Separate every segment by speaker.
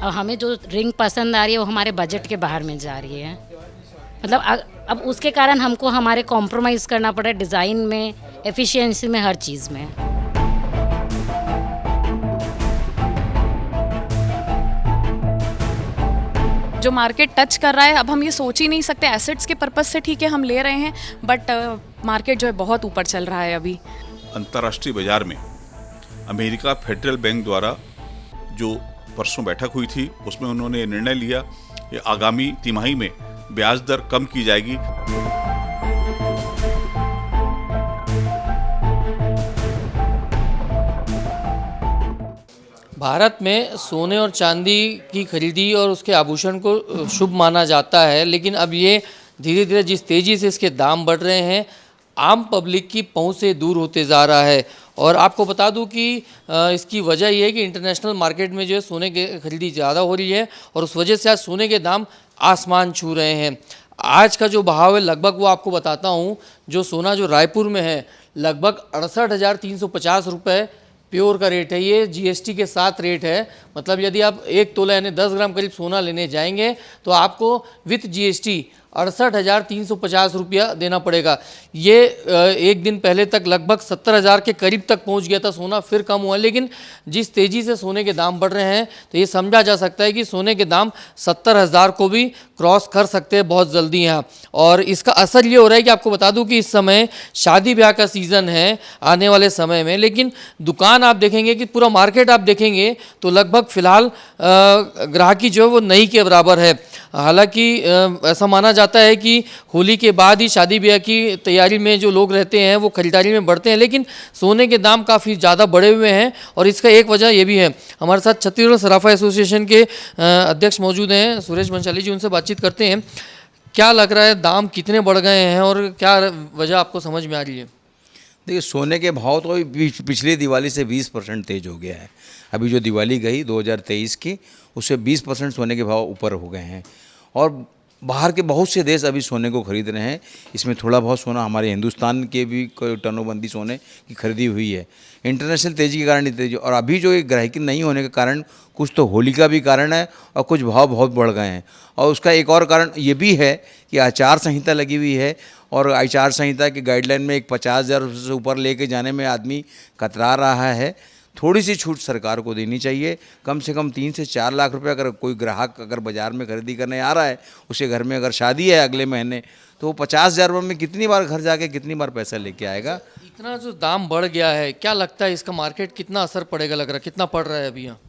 Speaker 1: और हमें जो रिंग पसंद आ रही है वो हमारे बजट के बाहर में जा रही है। मतलब अब उसके कारण हमको हमारे कॉम्प्रोमाइज़ करना पड़ा डिज़ाइन में, एफिशिएंसी में, हर चीज़ में।
Speaker 2: जो मार्केट टच कर रहा है, अब हम ये सोच ही नहीं सकते। एसेट्स के पर्पस से ठीक है हम ले रहे हैं, बट मार्केट जो है बहुत ऊपर चल रहा है अभी।
Speaker 3: अंतर्राष्ट्रीय बाजार में अमेरिका फेडरल बैंक द्वारा जो परसों बैठक हुई थी उसमें उन्होंने ये निर्णय लिया कि आगामी तिमाही में ब्याज दर कम की जाएगी।
Speaker 4: भारत में सोने और चांदी की खरीदी और उसके आभूषण को शुभ माना जाता है, लेकिन अब ये धीरे धीरे जिस तेज़ी से इसके दाम बढ़ रहे हैं, आम पब्लिक की पहुंच से दूर होते जा रहा है। और आपको बता दूं कि इसकी वजह ये है कि इंटरनेशनल मार्केट में जो है सोने की खरीदी ज़्यादा हो रही है और उस वजह से आज सोने के दाम आसमान छू रहे हैं। आज का जो भाव है लगभग वो आपको बताता हूँ। जो सोना जो रायपुर में है लगभग 68,350 रुपये प्योर का रेट है। ये जीएसटी के साथ रेट है। मतलब यदि आप 1 तोला यानी 10 ग्राम करीब सोना लेने जाएंगे तो आपको विथ जीएसटी 68,350 रुपया देना पड़ेगा। ये एक दिन पहले तक लगभग 70,000 के करीब तक पहुंच गया था सोना, फिर कम हुआ। लेकिन जिस तेज़ी से सोने के दाम बढ़ रहे हैं तो ये समझा जा सकता है कि सोने के दाम 70,000 को भी क्रॉस कर सकते हैं बहुत जल्दी यहाँ। और इसका असर ये हो रहा है कि आपको बता दूं कि इस समय शादी ब्याह का सीज़न है आने वाले समय में, लेकिन दुकान आप देखेंगे कि पूरा मार्केट आप देखेंगे तो लगभग फ़िलहाल ग्राहकी जो है वो नहीं के बराबर है। हालांकि ऐसा माना जाता है कि होली के बाद ही शादी ब्याह की तैयारी में जो लोग रहते हैं वो खरीदारी में बढ़ते हैं, लेकिन सोने के दाम काफ़ी ज़्यादा बढ़े हुए हैं। और इसका एक वजह ये भी है। हमारे साथ छत्तीसगढ़ सराफा एसोसिएशन के अध्यक्ष मौजूद हैं सुरेश बंशाली जी, उनसे बातचीत करते हैं। क्या लग रहा है, दाम कितने बढ़ गए हैं और क्या वजह आपको समझ में आ रही है?
Speaker 5: देखिए, सोने के भाव तो पिछली दिवाली से 20% तेज हो गया है। अभी जो दिवाली गई 2023 की, उससे 20% सोने के भाव ऊपर हो गए हैं। और बाहर के बहुत से देश अभी सोने को खरीद रहे हैं। इसमें थोड़ा बहुत सोना हमारे हिंदुस्तान के भी टनोबंदी सोने की खरीदी हुई है। इंटरनेशनल तेज़ी के कारण तेज़ी, और अभी जो एक ग्राहकी नहीं होने के कारण कुछ तो होली का भी कारण है और कुछ भाव बहुत बढ़ गए हैं। और उसका एक और कारण ये भी है कि आचार संहिता लगी हुई है और आचार संहिता की गाइडलाइन में एक 50,000 से ऊपर लेके जाने में आदमी कतरा रहा है। थोड़ी सी छूट सरकार को देनी चाहिए। कम से कम 3 से 4 लाख रुपए अगर कोई ग्राहक अगर बाज़ार में खरीदी करने आ रहा है, उसके घर में अगर शादी है अगले महीने, तो वो 50,000 रुपये में कितनी बार घर जाके कितनी बार पैसा लेके आएगा।
Speaker 4: इतना जो दाम बढ़ गया है, क्या लगता है इसका मार्केट कितना असर पड़ेगा? लग रहा है कितना पड़ रहा है अभी यहाँ?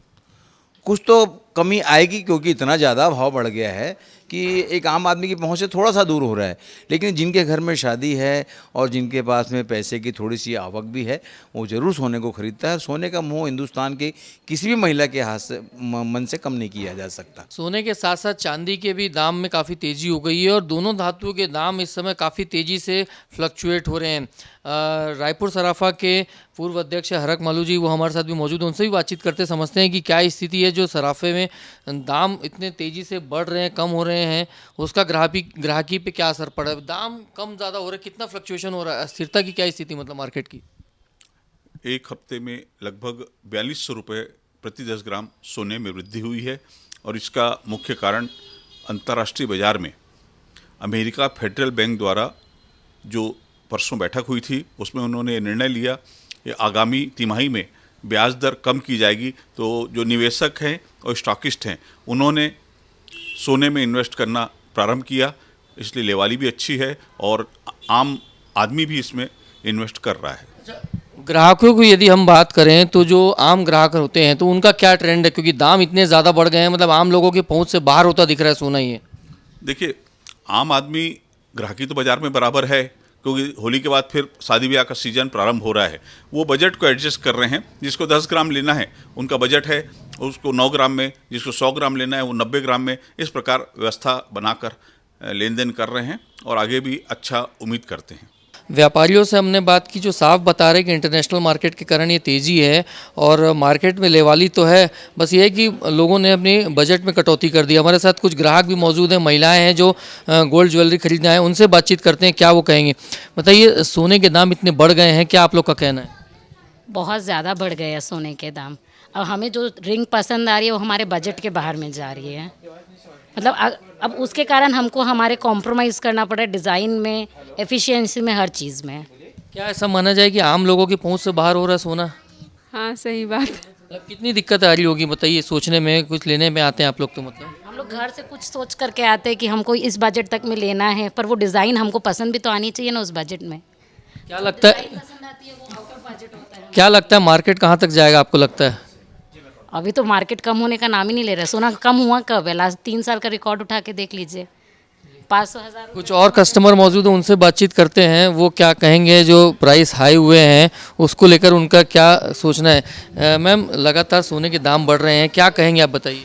Speaker 5: कुछ तो कमी आएगी, क्योंकि इतना ज़्यादा भाव बढ़ गया है कि एक आम आदमी की पहुंच से थोड़ा सा दूर हो रहा है। लेकिन जिनके घर में शादी है और जिनके पास में पैसे की थोड़ी सी आवक भी है, वो ज़रूर सोने को खरीदता है। सोने का मोह हिंदुस्तान की किसी भी महिला के हाथ से मन से कम नहीं किया जा सकता।
Speaker 4: सोने के साथ साथ चांदी के भी दाम में काफ़ी तेज़ी हो गई है और दोनों धातुओं के दाम इस समय काफ़ी तेज़ी से फ्लक्चुएट हो रहे हैं। रायपुर सराफा के पूर्व अध्यक्ष हरक मालू जी, वो हमारे साथ भी मौजूद हैं। उनसे भी बातचीत करते समझते हैं कि क्या स्थिति है जो सराफे में दाम इतने तेज़ी से बढ़ रहे हैं, कम हो रहे हैं, उसका ग्राहकी पे क्या असर पड़ा है? दाम कम ज़्यादा हो रहा है, कितना फ्लक्चुएशन हो रहा है, स्थिरता की क्या स्थिति मतलब मार्केट की?
Speaker 3: एक हफ्ते में लगभग 4200 रुपये प्रति 10 ग्राम सोने में वृद्धि हुई है। और इसका मुख्य कारण अंतर्राष्ट्रीय बाजार में अमेरिका फेडरल बैंक द्वारा जो परसों बैठक हुई थी उसमें उन्होंने निर्णय लिया कि आगामी तिमाही में ब्याज दर कम की जाएगी। तो जो निवेशक हैं और स्टॉकिस्ट हैं उन्होंने सोने में इन्वेस्ट करना प्रारंभ किया, इसलिए लेवाली भी अच्छी है और आम आदमी भी इसमें इन्वेस्ट कर रहा है।
Speaker 4: ग्राहकों की यदि हम बात करें तो जो आम ग्राहक होते हैं तो उनका क्या ट्रेंड है? क्योंकि दाम इतने ज़्यादा बढ़ गए हैं, मतलब आम लोगों की पहुंच से बाहर होता दिख रहा है सोना। ये
Speaker 3: देखिए, आम आदमी ग्राहकी तो बाजार में बराबर है, क्योंकि होली के बाद फिर शादी ब्याह का सीज़न प्रारंभ हो रहा है। वो बजट को एडजस्ट कर रहे हैं। जिसको 10 ग्राम लेना है उनका बजट है उसको 9 ग्राम में, जिसको 100 ग्राम लेना है वो 90 ग्राम में, इस प्रकार व्यवस्था बनाकर लेन देन कर रहे हैं और आगे भी अच्छा उम्मीद करते हैं।
Speaker 4: व्यापारियों से हमने बात की जो साफ बता रहे कि इंटरनेशनल मार्केट के कारण ये तेज़ी है और मार्केट में लेवाली तो है, बस ये है कि लोगों ने अपने बजट में कटौती कर दी। हमारे साथ कुछ ग्राहक भी मौजूद हैं, महिलाएं हैं जो गोल्ड ज्वेलरी खरीदना है, उनसे बातचीत करते हैं क्या वो कहेंगे। बताइए, सोने के दाम इतने बढ़ गए हैं, क्या आप लोग का कहना है?
Speaker 1: बहुत ज़्यादा बढ़ गए हैं सोने के दाम। अब हमें जो रिंग पसंद आ रही है वो हमारे बजट के बाहर में जा रही है। मतलब अब उसके कारण हमको हमारे कॉम्प्रोमाइज़ करना पड़ा है, डिज़ाइन में, एफिशिएंसी में, हर चीज़ में।
Speaker 4: क्या ऐसा माना जाए कि आम लोगों की पहुंच से बाहर हो रहा है सोना?
Speaker 6: हाँ सही बात।
Speaker 4: मतलब कितनी दिक्कत आ रही होगी बताइए, सोचने में, कुछ लेने में आते हैं आप लोग तो मतलब?
Speaker 1: हम लोग घर से कुछ सोच करके आते हैं कि हमको इस बजट तक में लेना है, पर वो डिज़ाइन हमको पसंद भी तो आनी चाहिए ना उस बजट में।
Speaker 4: क्या लगता है,
Speaker 1: पसंद आती है वो आउट ऑफ बजट होता है।
Speaker 4: क्या लगता है मार्केट कहाँ तक जाएगा आपको लगता है?
Speaker 1: अभी तो मार्केट कम होने का नाम ही नहीं ले रहा है। सोना कम हुआ कब है? लास्ट 3 साल का रिकॉर्ड उठा के देख लीजिए, 500,000।
Speaker 4: कुछ और कस्टमर मौजूद हैं, उनसे बातचीत करते हैं, वो क्या कहेंगे जो प्राइस हाई हुए हैं उसको लेकर उनका क्या सोचना है। मैम, लगातार सोने के दाम बढ़ रहे हैं, क्या कहेंगे आप बताइए?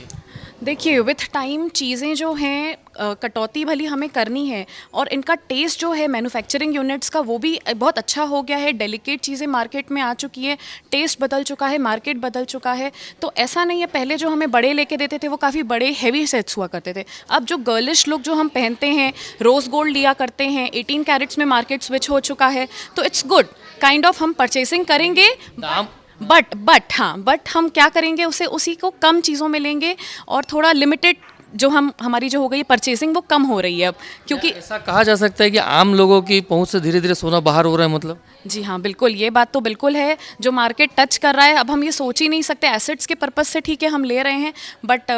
Speaker 2: देखिए, विथ टाइम चीज़ें जो हैं कटौती भली हमें करनी है, और इनका टेस्ट जो है मैन्युफैक्चरिंग यूनिट्स का वो भी बहुत अच्छा हो गया है। डेलिकेट चीज़ें मार्केट में आ चुकी है, टेस्ट बदल चुका है, मार्केट बदल चुका है। तो ऐसा नहीं है, पहले जो हमें बड़े लेके देते थे वो काफ़ी बड़े हैवी सेट्स हुआ करते थे। अब जो गर्लिश लुक जो हम पहनते हैं, रोज़ गोल्ड लिया करते हैं, 18 कैरेट्स में मार्केट स्विच हो चुका है। तो इट्स गुड काइंड ऑफ हम परचेसिंग करेंगे,
Speaker 4: दाम
Speaker 2: बट हम क्या करेंगे, उसी को कम चीज़ों में लेंगे, और थोड़ा लिमिटेड जो हमारी जो हो गई परचेसिंग वो कम हो रही है अब, क्योंकि
Speaker 4: ऐसा कहा जा सकता है कि आम लोगों की पहुंच से धीरे धीरे सोना बाहर हो रहा है मतलब?
Speaker 2: जी हाँ, बिल्कुल, ये बात तो बिल्कुल है। जो मार्केट टच कर रहा है, अब हम ये सोच ही नहीं सकते। एसेट्स के पर्पस से ठीक है हम ले रहे हैं, बट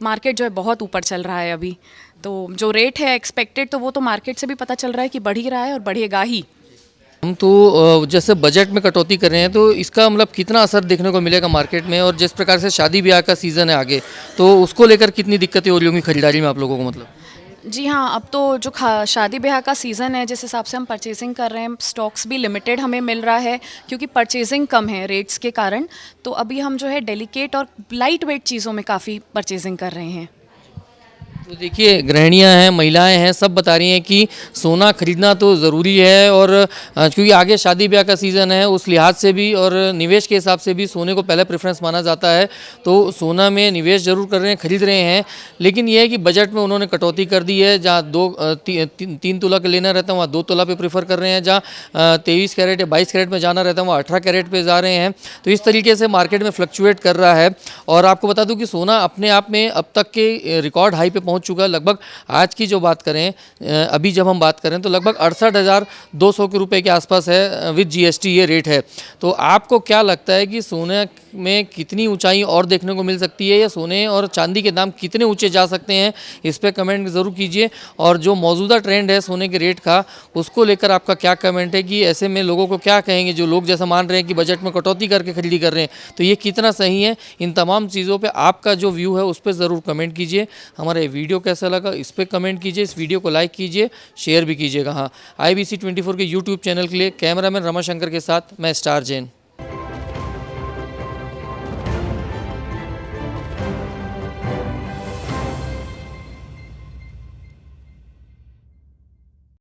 Speaker 2: मार्केट जो है बहुत ऊपर चल रहा है अभी। तो जो रेट है एक्सपेक्टेड, तो वो तो मार्केट से भी पता चल रहा है कि बढ़ ही रहा है और बढ़ेगा ही।
Speaker 4: हम तो जैसे बजट में कटौती कर रहे हैं, तो इसका मतलब कितना असर देखने को मिलेगा मार्केट में, और जिस प्रकार से शादी ब्याह का सीज़न है आगे, तो उसको लेकर कितनी दिक्कतें हो रही होंगी खरीदारी में आप लोगों को मतलब?
Speaker 2: जी हाँ, अब तो जो शादी ब्याह का सीज़न है, जिस हिसाब से हम परचेसिंग कर रहे हैं, स्टॉक्स भी लिमिटेड हमें मिल रहा है, क्योंकि परचेसिंग कम है रेट्स के कारण। तो अभी हम जो है डेलिकेट और लाइट वेट चीज़ों में काफ़ी परचेसिंग कर रहे हैं।
Speaker 4: तो देखिए, गृहिणियाँ हैं, महिलाएं हैं, सब बता रही हैं कि सोना खरीदना तो ज़रूरी है, और क्योंकि आगे शादी ब्याह का सीज़न है, उस लिहाज से भी और निवेश के हिसाब से भी सोने को पहले प्रेफरेंस माना जाता है। तो सोना में निवेश ज़रूर कर रहे हैं, खरीद रहे हैं, लेकिन यह है कि बजट में उन्होंने कटौती कर दी है। जहाँ 3 तोला का लेना रहता है वहाँ 2 तोला पे प्रेफर कर रहे हैं, जहाँ 23 कैरेट या 22 कैरेट में जाना रहता है वहाँ 18 कैरेट पे जा रहे हैं। तो इस तरीके से मार्केट में फ्लक्चुएट कर रहा है। और आपको बता दूँ कि सोना अपने आप में अब तक के रिकॉर्ड हाई पे पहुँच चुका है। लगभग आज की जो बात करें, अभी जब हम बात करें तो लगभग 68,200 के रुपए के आसपास है, विद जीएसटी ये रेट है। तो आपको क्या लगता है कि सोने में कितनी ऊंचाई और देखने को मिल सकती है, या सोने और चांदी के दाम कितने ऊंचे जा सकते हैं? इस पर कमेंट ज़रूर कीजिए। और जो मौजूदा ट्रेंड है सोने के रेट का, उसको लेकर आपका क्या कमेंट है कि ऐसे में लोगों को क्या कहेंगे जो लोग जैसा मान रहे हैं कि बजट में कटौती करके खरीदी कर रहे हैं, तो ये कितना सही है? इन तमाम चीज़ों पर आपका जो व्यू है उस पर ज़रूर कमेंट कीजिए। हमारा ये वीडियो कैसा लगा इस पर कमेंट कीजिए, इस वीडियो को लाइक कीजिए, शेयर भी कीजिएगा। हाँ, IBC 24 के यूट्यूब चैनल के लिए कैमरामैन रमाशंकर के साथ मैं स्टार जैन।